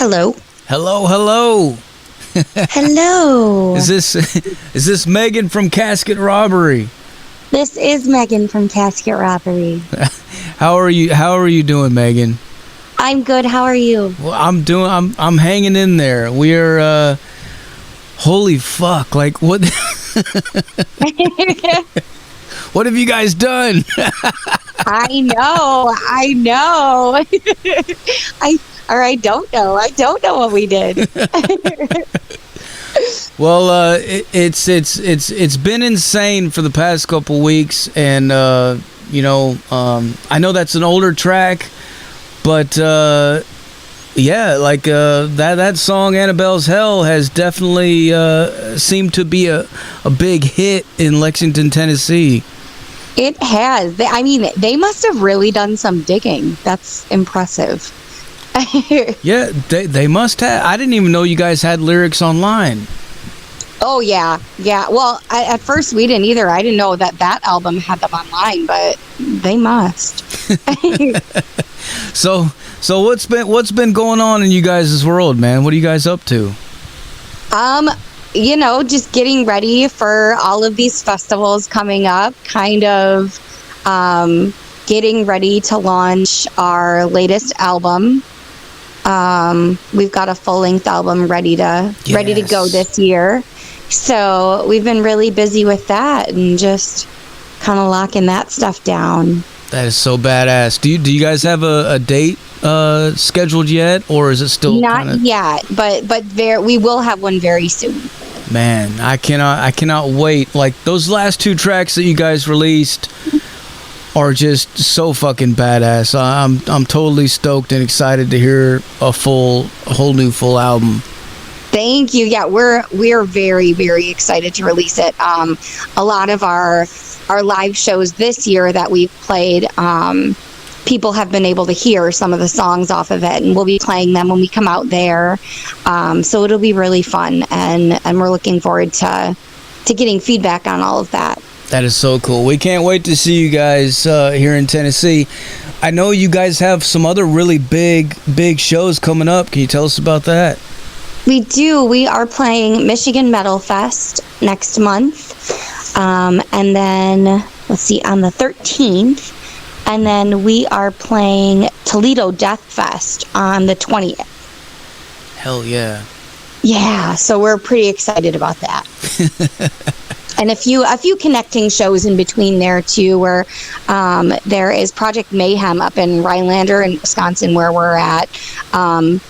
Hello. Hello. Hello. Is this Megan from Casket Robbery? This is Megan from Casket Robbery. How are you doing, Megan? I'm good. How are you? Well, I'm hanging in there. We're holy fuck, like what what have you guys done? I know. I don't know. I don't know what we did. Well, it's been insane for the past couple weeks, and I know that's an older track, but yeah, like that song Annabelle's Hell has definitely seemed to be a big hit in Lexington, Tennessee. It has. They must have really done some digging. That's impressive. Yeah, they must have. I didn't even know you guys had lyrics online. Oh, yeah. Well, at first we didn't either. I didn't know that album had them online, but they must. So what's been going on in you guys' world, man? What are you guys up to? Just getting ready for all of these festivals coming up, kind of getting ready to launch our latest album. We've got a full-length album ready to go this year. So we've been really busy with that and just kind of locking that stuff down. That is so badass. Do you guys have a date scheduled yet, or is it still not yet? But we will have one very soon. Man, I cannot wait. Like those last two tracks that you guys released are just so fucking badass. I'm totally stoked and excited to hear a whole new full album. Thank you. Yeah, we're very, very excited to release it. A lot of our live shows this year that we've played, people have been able to hear some of the songs off of it, and we'll be playing them when we come out there. So it'll be really fun, and we're looking forward to getting feedback on all of that. That is so cool. We can't wait to see you guys here in Tennessee. I know you guys have some other really big shows coming up. Can you tell us about that? We do. We are playing Michigan Metal Fest next month. And then, let's see, on the 13th. And then we are playing Toledo Death Fest on the 20th. Hell yeah. Yeah, so we're pretty excited about that. And a few connecting shows in between there too, where there is Project Mayhem up in Rhinelander in Wisconsin, where we're at,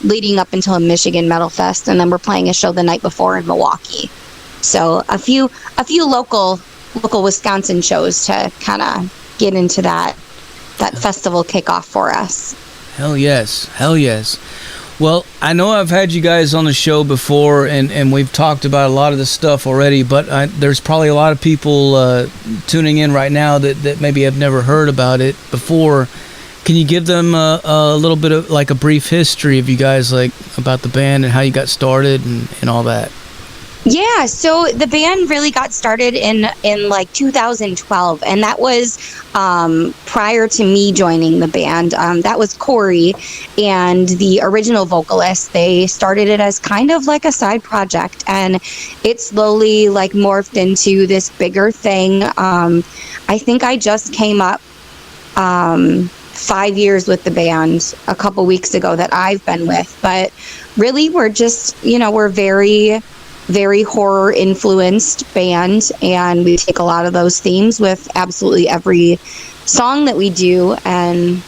leading up until Michigan Metal Fest, and then we're playing a show the night before in Milwaukee. So a few local Wisconsin shows to kind of get into that festival kickoff for us. Hell yes. Well, I know I've had you guys on the show before, and we've talked about a lot of this stuff already, but there's probably a lot of people tuning in right now that maybe have never heard about it before. Can you give them a little bit of like a brief history of you guys, like about the band and how you got started and all that? Yeah, so the band really got started in like 2012, and that was prior to me joining the band. That was Cory and the original vocalist. They started it as kind of like a side project, and it slowly like morphed into this bigger thing. I think I just came up 5 years with the band a couple weeks ago that I've been with, but really we're just, we're very horror influenced band, and we take a lot of those themes with absolutely every song that we do. And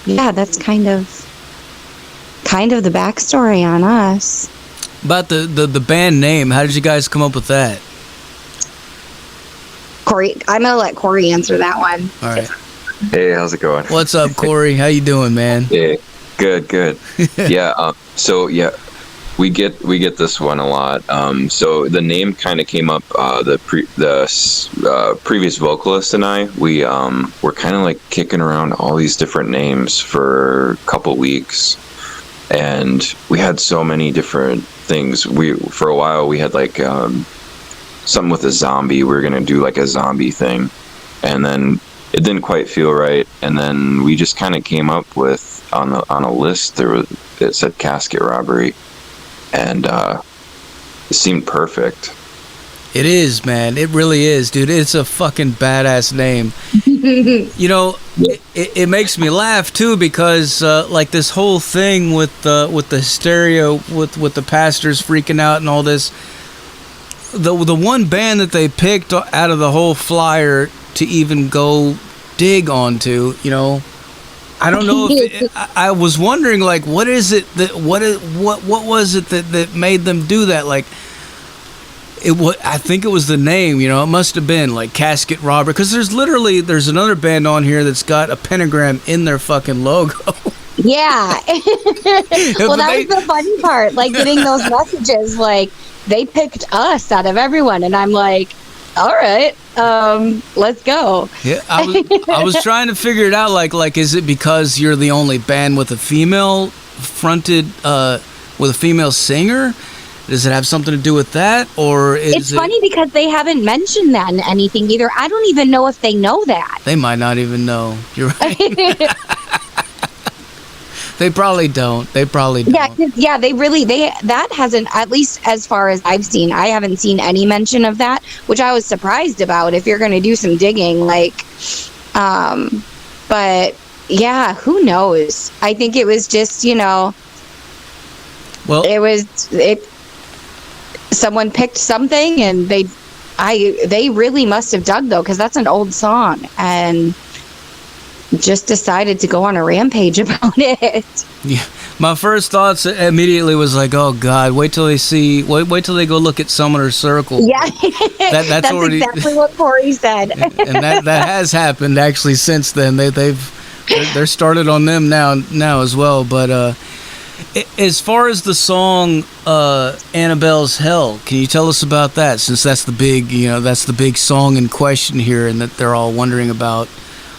yeah, that's kind of the backstory on us. About the band name, how did you guys come up with that? Cory, I'm gonna let Cory answer that one. All right. Hey, how's it going? What's up, Cory? How you doing, man? Hey, good. Yeah. So yeah, we get this one a lot. So the name kind of came up. The previous vocalist and I, we were kind of like kicking around all these different names for a couple weeks, and we had so many different things. For a while we had like something with a zombie. We were gonna do like a zombie thing, and then it didn't quite feel right. And then we just kind of came up with on a list. There it said Casket Robbery, and it seemed perfect. It is, man. It really is, dude. It's a fucking badass name. You know, it makes me laugh too, because like this whole thing with the hysteria, with the pastors freaking out and all this. The one band that they picked out of the whole flyer to even go dig onto, you know, I don't know if I was wondering, like, what is it that what was it that made them do that? Like, I think it was the name, you know. It must have been like Casket Robbery, because there's another band on here that's got a pentagram in their fucking logo. Yeah. Well, that was the funny part, like getting those messages, like they picked us out of everyone, and I'm like, all right, let's go. Yeah, I was trying to figure it out, like is it because you're the only band with a female fronted with a female singer? Does it have something to do with that, or it's funny because they haven't mentioned that in anything either. I don't even know if they know that. They might not even know. You're right. They probably don't. Yeah, that hasn't, at least as far as I've seen, I haven't seen any mention of that, which I was surprised about if you're going to do some digging, like, but yeah, who knows? I think it was just, you know, well, someone picked something, and they really must have dug, though, because that's an old song, and just decided to go on a rampage about it. Yeah, my first thoughts immediately was like, oh God, wait till they go look at Summoner's Circle. Yeah, that's already exactly what Cory said. and that has happened actually since then. They're started on them now as well. But as far as the song Annabelle's Hell, can you tell us about that, since that's the big song in question here, and that they're all wondering about?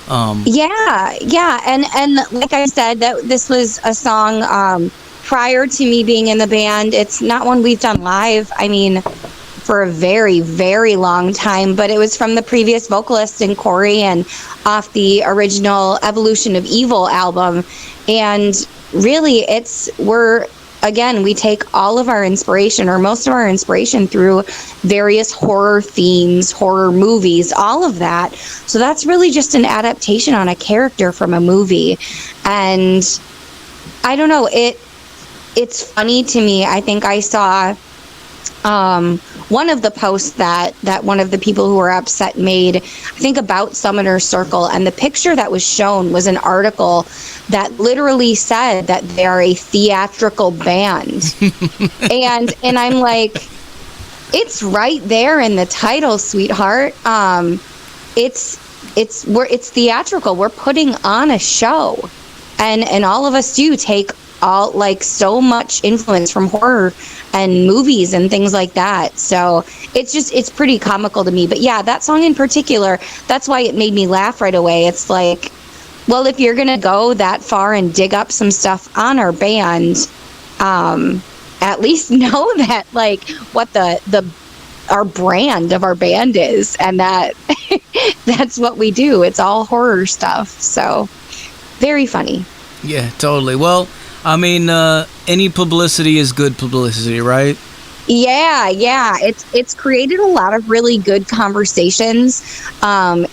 Yeah, and like I said, that this was a song prior to me being in the band. It's not one we've done live, I mean, for a very, very long time, but it was from the previous vocalist in Cory, and off the original Evolution of Evil album. And really, we take all of our inspiration, or most of our inspiration, through various horror themes, horror movies, all of that. So that's really just an adaptation on a character from a movie. And I don't know, it's funny to me. I think I saw one of the posts that one of the people who were upset made, I think, about Summoner's Circle, and the picture that was shown was an article that literally said that they are a theatrical band. and I'm like, it's right there in the title, sweetheart. It's theatrical. We're putting on a show, and all of us do take so much influence from horror and movies and things like that. So it's pretty comical to me. But yeah, that song in particular, that's why it made me laugh right away. It's like, well, if you're gonna go that far and dig up some stuff on our band, at least know that, like, what our brand of our band is, and that that's what we do. It's all horror stuff. So very funny. Yeah, totally. Well, I mean, any publicity is good publicity, right? Yeah. It's created a lot of really good conversations. I've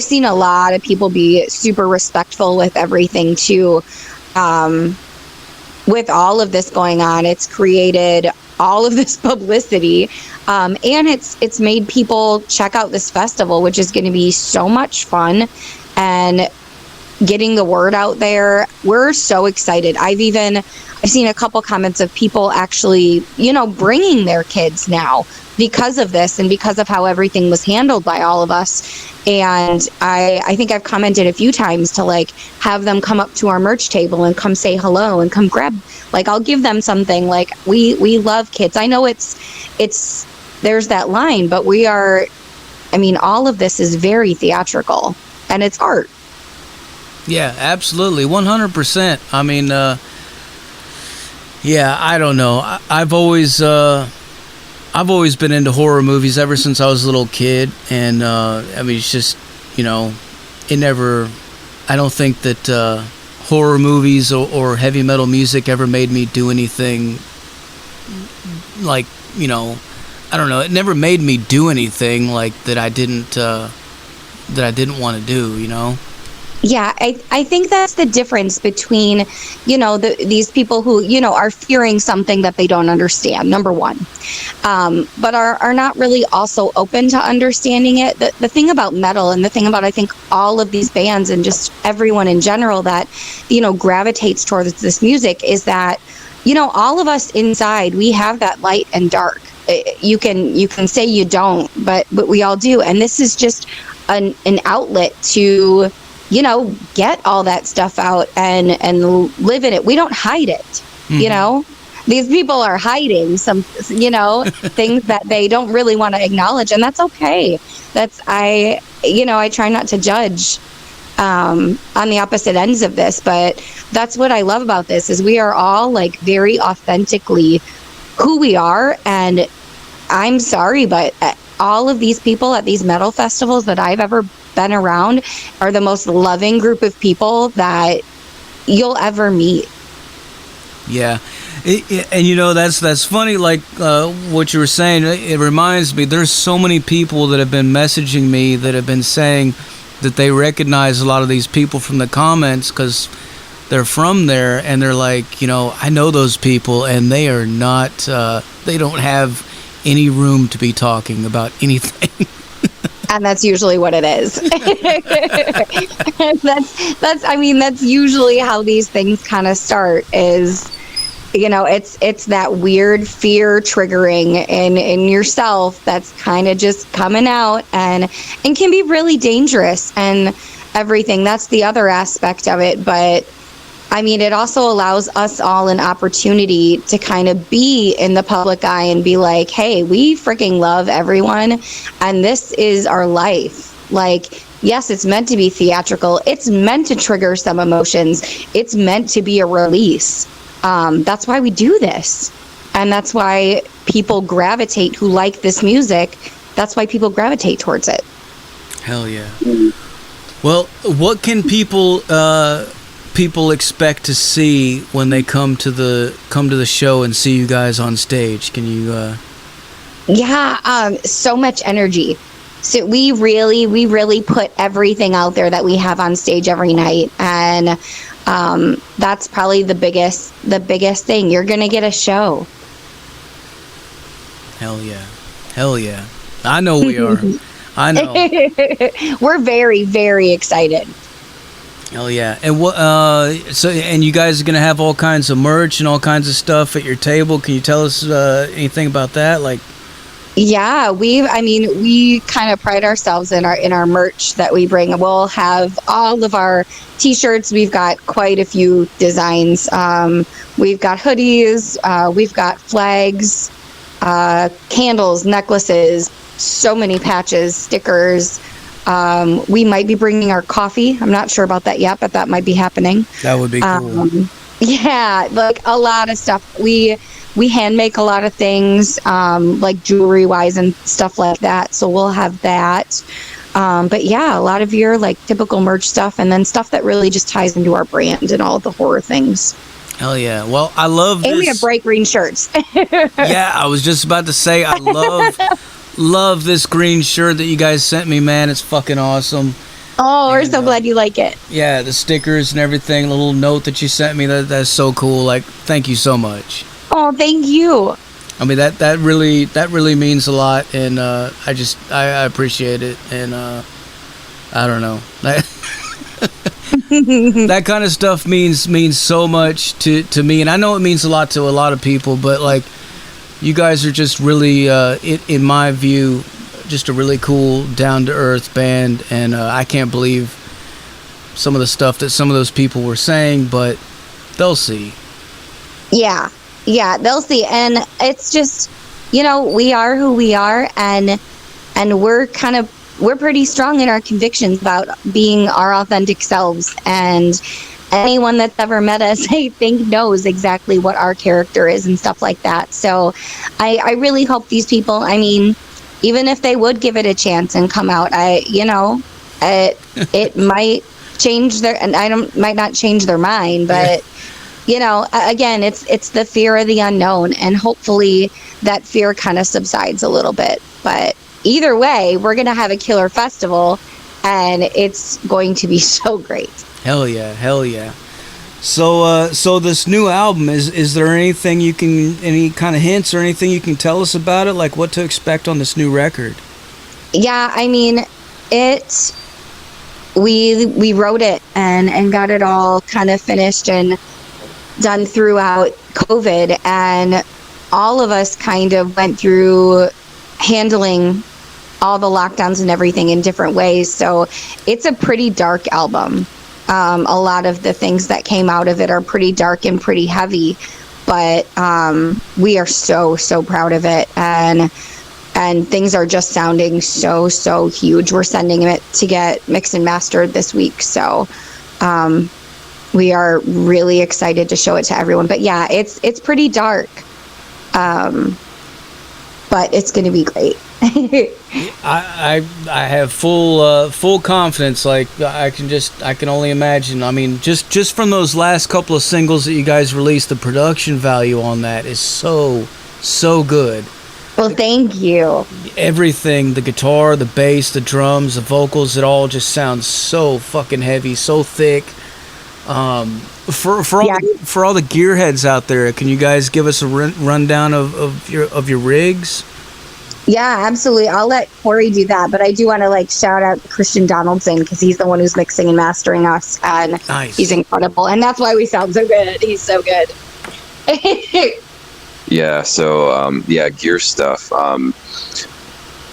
seen a lot of people be super respectful with everything too. With all of this going on, it's created all of this publicity, and it's made people check out this festival, which is going to be so much fun, and getting the word out there. We're so excited. I've seen a couple comments of people actually, bringing their kids now because of this, and because of how everything was handled by all of us. And I think I've commented a few times to, like, have them come up to our merch table and come say hello and come grab, like, I'll give them something. Like, we love kids. I know it's there's that line, but all of this is very theatrical, and it's art. Yeah, absolutely, 100%. I mean, yeah, I don't know. I've always been into horror movies ever since I was a little kid, and it's just, I don't think that horror movies or heavy metal music ever made me do anything like, you know, I don't know. It never made me do anything like that I didn't want to do, you know? Yeah, I think that's the difference between, you know, these people who, you know, are fearing something that they don't understand, number one, but are not really also open to understanding it. The thing about metal, and the thing about, I think, all of these bands and just everyone in general that, you know, gravitates towards this music is that, you know, all of us inside, we have that light and dark. You can say you don't, but we all do. And this is just an outlet to, you know, get all that stuff out and live in it. We don't hide it, mm-hmm. you know? These people are hiding some, you know, things that they don't really want to acknowledge, and that's okay. I try not to judge on the opposite ends of this, but that's what I love about this is we are all like very authentically who we are. And I'm sorry, but all of these people at these metal festivals that I've ever been around are the most loving group of people that you'll ever meet. Yeah. And you know, that's funny, like what you were saying. It reminds me, there's so many people that have been messaging me that have been saying that they recognize a lot of these people from the comments because they're from there, and they're like, you know, I know those people, and they are not, they don't have any room to be talking about anything. And that's usually what it is. That's usually how these things kind of start is, you know, it's that weird fear triggering in yourself that's kind of just coming out and can be really dangerous and everything. That's the other aspect of it. But I mean, it also allows us all an opportunity to kind of be in the public eye and be like, hey, we freaking love everyone, and this is our life. Like, yes, it's meant to be theatrical. It's meant to trigger some emotions. It's meant to be a release. That's why we do this. And that's why people gravitate who like this music. That's why people gravitate towards it. Hell yeah. Well, what can people expect to see when they come to the show and see you guys on stage? Can you so much energy. So we really put everything out there that we have on stage every night, and that's probably the biggest thing. You're gonna get a show. Hell yeah. I know we are. I know. We're very, very excited. Hell yeah. And what and you guys are gonna have all kinds of merch and all kinds of stuff at your table. Can you tell us anything about that? Like, yeah, we kind of pride ourselves in our merch that we bring. We'll have all of our t-shirts. We've got quite a few designs. We've got hoodies, we've got flags, candles, necklaces, so many patches, stickers. We might be bringing our coffee. I'm not sure about that yet, but that might be happening. That would be cool. Yeah, like a lot of stuff. We hand make a lot of things, like jewelry wise and stuff like that. So we'll have that. But yeah, a lot of your like typical merch stuff, and then stuff that really just ties into our brand and all of the horror things. Hell yeah. Well, I love this. And we have bright green shirts. Yeah, I was just about to say, I love this green shirt that you guys sent me, man. It's fucking awesome. Oh, we're so glad you like it. Yeah, the stickers and everything, the little note that you sent me, that's so cool. Like, thank you so much. Oh, thank you. I mean, that really means a lot, and I appreciate it, and I don't know. That kind of stuff means so much to me, and I know it means a lot to a lot of people, but like, you guys are just really, in my view, just a really cool, down-to-earth band, and I can't believe some of the stuff that some of those people were saying, but they'll see. Yeah, they'll see, and it's just, you know, we are who we are, and we're pretty strong in our convictions about being our authentic selves, and anyone that's ever met us, I think, knows exactly what our character is and stuff like that. So I really hope these people, I mean, even if they would give it a chance and come out, it might change their, and might not change their mind, but you know, again, it's the fear of the unknown, and hopefully that fear kind of subsides a little bit. But either way, we're gonna have a killer festival, and it's going to be so great. Hell yeah. So this new album, is there anything any kind of hints or anything you can tell us about it, like what to expect on this new record? Yeah, I mean, we wrote it and got it all kind of finished and done throughout COVID, and all of us kind of went through handling all the lockdowns and everything in different ways. So it's a pretty dark album. A lot of the things that came out of it are pretty dark and pretty heavy, but we are so proud of it, and things are just sounding so huge. We're sending it to get mixed and mastered this week, so we are really excited to show it to everyone. But yeah, it's pretty dark, but it's going to be great. I have full confidence. Like I can only imagine. I mean, just from those last couple of singles that you guys released, the production value on that is so good. Well, thank you. Everything, the guitar, the bass, the drums, the vocals, it all just sounds so fucking heavy, so thick. For all the gearheads out there, can you guys give us a rundown of your rigs? Yeah, absolutely. I'll let Cory do that, but I do want to shout out Christian Donaldson, because he's the one who's mixing and mastering us, and nice. He's incredible, and that's why we sound so good. He's so good. Yeah. So gear stuff.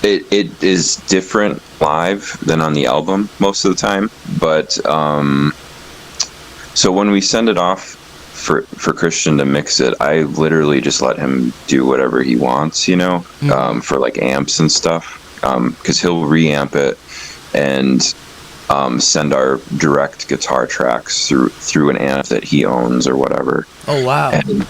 It is different live than on the album most of the time, but so when we send it off for Christian to mix it, I literally just let him do whatever he wants, for amps and stuff, because he'll reamp it and send our direct guitar tracks through an amp that he owns or whatever. Oh wow. And,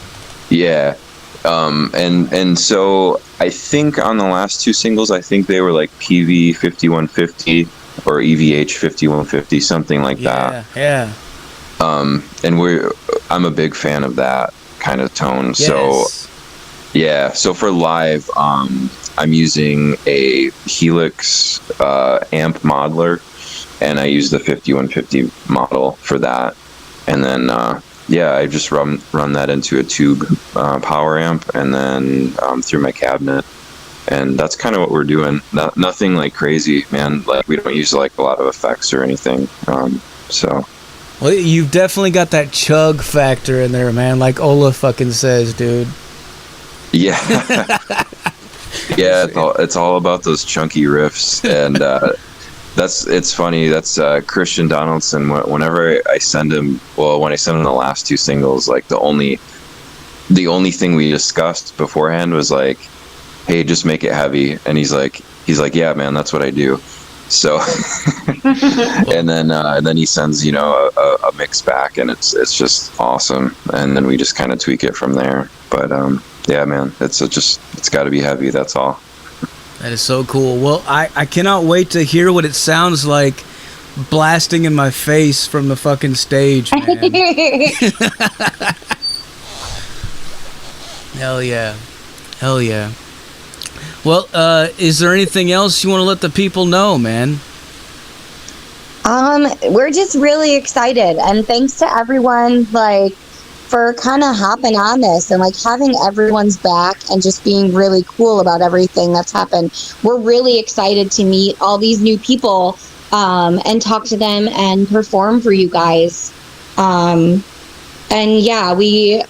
yeah. And so I think on the last two singles, I think they were PV 5150 or EVH 5150, something like that. Yeah. And I'm a big fan of that kind of tone. Yes. So yeah. So for live, I'm using a Helix amp modeler, and I use the 5150 model for that. And then I just run that into a tube power amp, and then through my cabinet, and that's kind of what we're doing. Nothing crazy, man. We don't use a lot of effects or anything. Well, you've definitely got that chug factor in there, man. Like Ola fucking says, dude. Yeah. Yeah, it's all about those chunky riffs, and it's funny. That's Christian Donaldson. Whenever I send him, when I send him the last two singles, the only thing we discussed beforehand was hey, just make it heavy. And he's like, yeah, man, that's what I do. So, and then he sends a mix back, and it's just awesome. And then we just kind of tweak it from there. But yeah, man, it's got to be heavy. That's all. That is so cool. Well, I cannot wait to hear what it sounds like blasting in my face from the fucking stage, man. Hell yeah. Well, is there anything else you want to let the people know, man? We're just really excited, and thanks to everyone for kind of hopping on this and having everyone's back and just being really cool about everything that's happened. We're really excited to meet all these new people and talk to them and perform for you guys. And yeah, we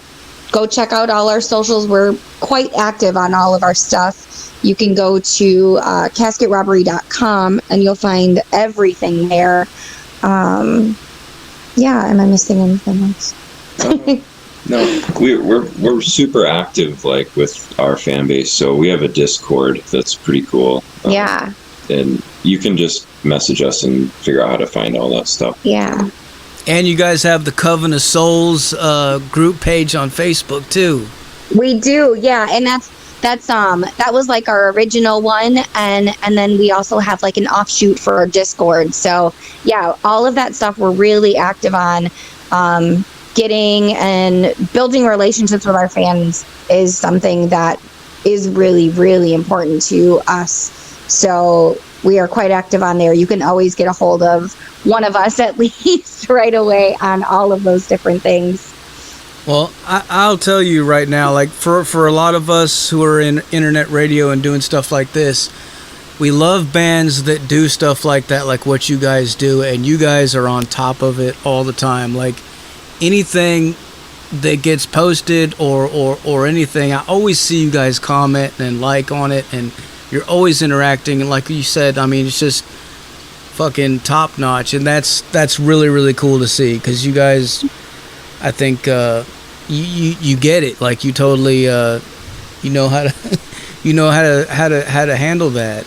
go check out all our socials. We're quite active on all of our stuff. You can go to casketrobbery.com and you'll find everything there. Yeah, am I missing anything else? No, we're super active with our fan base. So we have a Discord that's pretty cool. Yeah. And you can just message us and figure out how to find all that stuff. Yeah. And you guys have the Coven of Souls group page on Facebook too. We do, yeah, and that was like our original one, and then we also have like an offshoot for our Discord. So yeah, all of that stuff we're really active on. Getting and building relationships with our fans is something that is really, really important to us. So we are quite active on there. You can always get a hold of one of us at least right away on all of those different things. Well, I'll tell you right now, like for a lot of us who are in internet radio and doing stuff like this, we love bands that do stuff like that, like what you guys do, and you guys are on top of it all the time. Like anything that gets posted or anything, I always see you guys comment and like on it, and you're always interacting. And like you said, I mean, it's just fucking top notch, and that's really, really cool to see, because you guys, I think you get it. Like you totally you know how to handle that.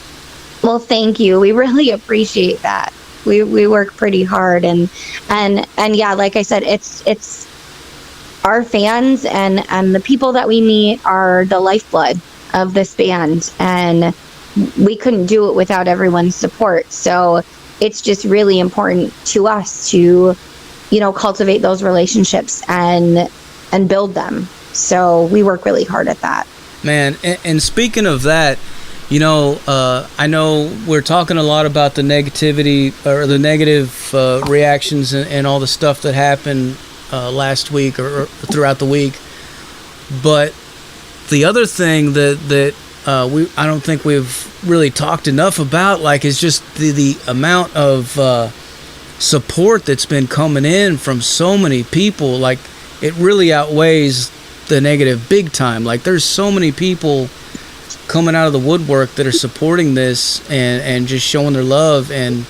Well, thank you. We really appreciate that. We work pretty hard, and yeah, like I said, it's our fans and the people that we meet are the lifeblood of this band, and we couldn't do it without everyone's support. So it's just really important to us to, cultivate those relationships and build them. So we work really hard at that. Man, and speaking of that, I know we're talking a lot about the negativity or the negative reactions and all the stuff that happened last week or throughout the week. But the other thing that I don't think we've really talked enough about, like, is just the amount of support that's been coming in from so many people. Like, it really outweighs the negative big time. Like, there's so many people coming out of the woodwork that are supporting this and just showing their love and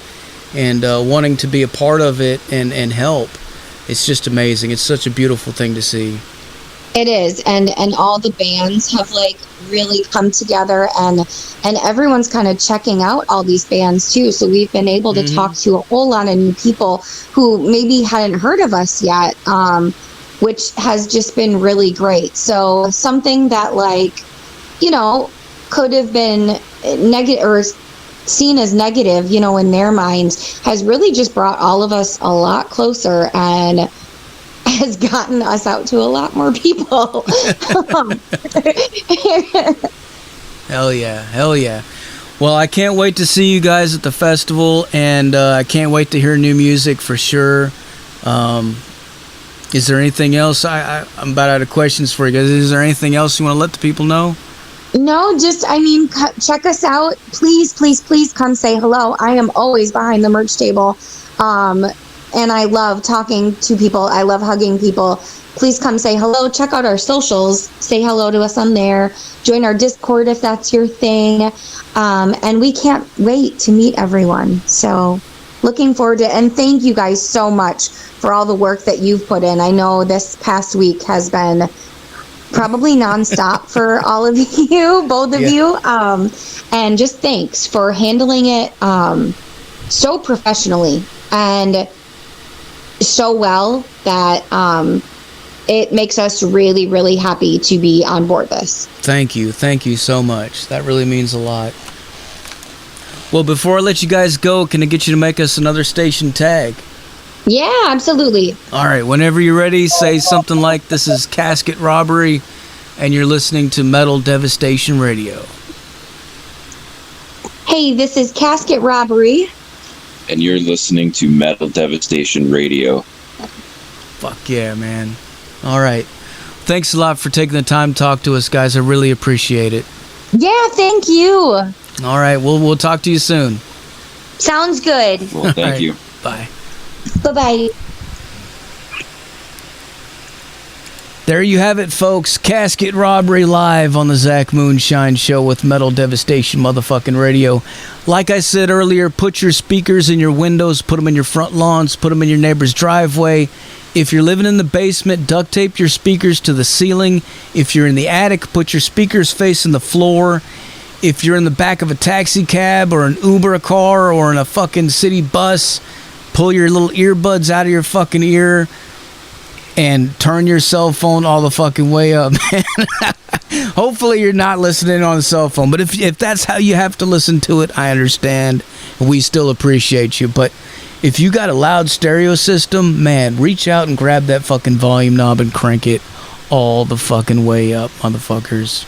wanting to be a part of it and help. It's just amazing. It's such a beautiful thing to see. It is, and all the bands have like really come together, and everyone's kind of checking out all these bands too. So we've been able to talk to a whole lot of new people who maybe hadn't heard of us yet, which has just been really great. So something that could have been negative or seen as negative, in their minds, has really just brought all of us a lot closer and has gotten us out to a lot more people. Hell yeah. Well, I can't wait to see you guys at the festival, and I can't wait to hear new music for sure. Is there anything else? I'm about out of questions for you guys. Is there anything else you want to let the people know? No, just, check us out. Please, please, please come say hello. I am always behind the merch table. And I love talking to people. I love hugging people. Please come say hello. Check out our socials. Say hello to us on there. Join our Discord if that's your thing. And we can't wait to meet everyone. So looking forward to it. And thank you guys so much for all the work that you've put in. I know this past week has been probably nonstop for all of you, both of you. And just thanks for handling it so professionally and so well that it makes us really, really happy to be on board this. Thank you so much. That really means a lot. Well, before I let you guys go, can I get you to make us another station tag? Yeah, absolutely. All right, whenever you're ready, say something like, "This is Casket Robbery, and you're listening to Metal Devastation Radio." Hey, this is Casket Robbery, and you're listening to Metal Devastation Radio. Fuck yeah, man. All right. Thanks a lot for taking the time to talk to us, guys. I really appreciate it. Yeah, thank you. All right, we'll talk to you soon. Sounds good. Well, thank you. Bye. Bye-bye. There you have it, folks. Casket Robbery live on the Zach Moonshine Show with Metal Devastation motherfucking Radio. Like I said earlier, put your speakers in your windows, put them in your front lawns, put them in your neighbor's driveway. If you're living in the basement, duct tape your speakers to the ceiling. If you're in the attic, put your speakers facing the floor. If you're in the back of a taxi cab or an Uber car or in a fucking city bus, pull your little earbuds out of your fucking ear and turn your cell phone all the fucking way up, man. Hopefully you're not listening on a cell phone. But if that's how you have to listen to it, I understand. We still appreciate you. But if you got a loud stereo system, man, reach out and grab that fucking volume knob and crank it all the fucking way up, motherfuckers.